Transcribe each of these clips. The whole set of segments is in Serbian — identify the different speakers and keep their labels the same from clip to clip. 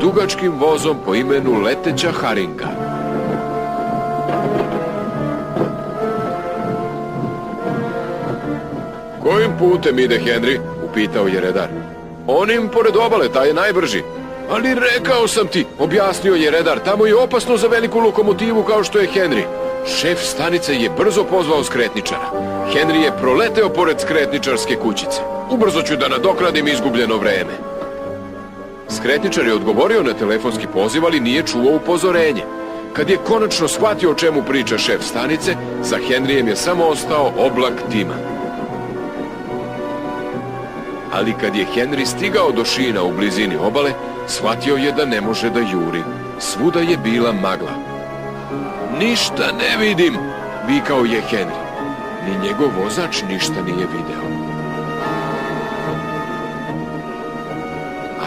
Speaker 1: dugačkim vozom po imenu Leteća Haringa. Kojim putem ide Henry? Upitao je redar. Onim pored obale, taj je najbrži. Ali rekao sam ti, objasnio je redar, tamo je opasno za veliku lokomotivu kao što je Henry. Šef stanice je brzo pozvao skretničara. Henry je proleteo pored skretničarske kućice. Ubrzo ću da nadoknadim izgubljeno vreme. Skretničar je odgovorio na telefonski poziv, ali nije čuo upozorenje. Kad je konačno shvatio o čemu priča šef stanice, za Henryjem je samo ostao oblak dima. Ali kad je Henry stigao do šina u blizini obale, shvatio je da ne može da juri. Svuda je bila magla. Ništa ne vidim, vikao je Henry. Ni njegov vozač ništa nije video.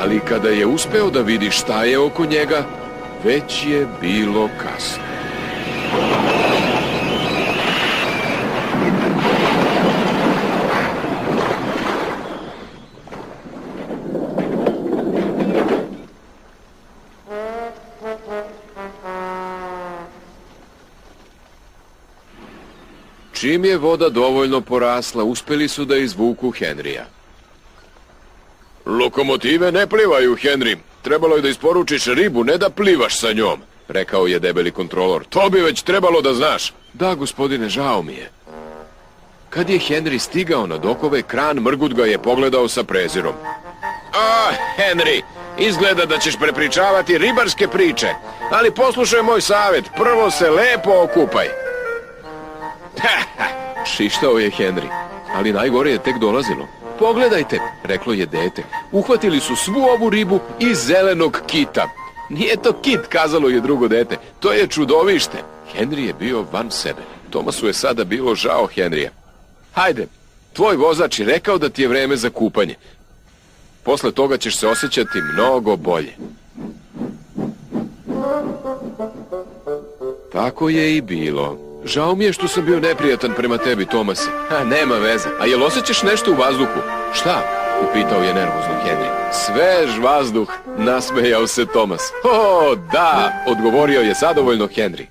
Speaker 1: Ali kada je uspeo da vidi šta je oko njega, već je bilo kasno. Čim je voda dovoljno porasla, uspeli su da izvuku Henryja. Lokomotive ne plivaju, Henry. Trebalo je da isporučiš ribu, ne da plivaš sa njom, rekao je debeli kontrolor. To bi već trebalo da znaš. Da, gospodine, žao mi je. Kad je Henry stigao na dokove, Kran Mrgut ga je pogledao sa prezirom. Henry, izgleda da ćeš prepričavati ribarske priče, ali poslušaj moj savjet, prvo se lepo okupaj. Šištao je Henry, ali najgore je tek dolazilo. Pogledajte, reklo je dete, uhvatili su svu ovu ribu iz zelenog kita. Nije to kit, kazalo je drugo dete, to je čudovište. Henry je bio van sebe. Tomasu je sada bilo žao Henryja. Hajde, tvoj vozač je rekao da ti je vreme za kupanje. Posle toga ćeš se osjećati mnogo bolje. Tako je i bilo. Žao mi je što sam bio neprijatan prema tebi, Tomase. Nema veze. A jel osjećaš nešto u vazduhu? Šta? Upitao je nervozno Henry. Svež vazduh, nasmejao se Tomas. Da, odgovorio je zadovoljno Henry.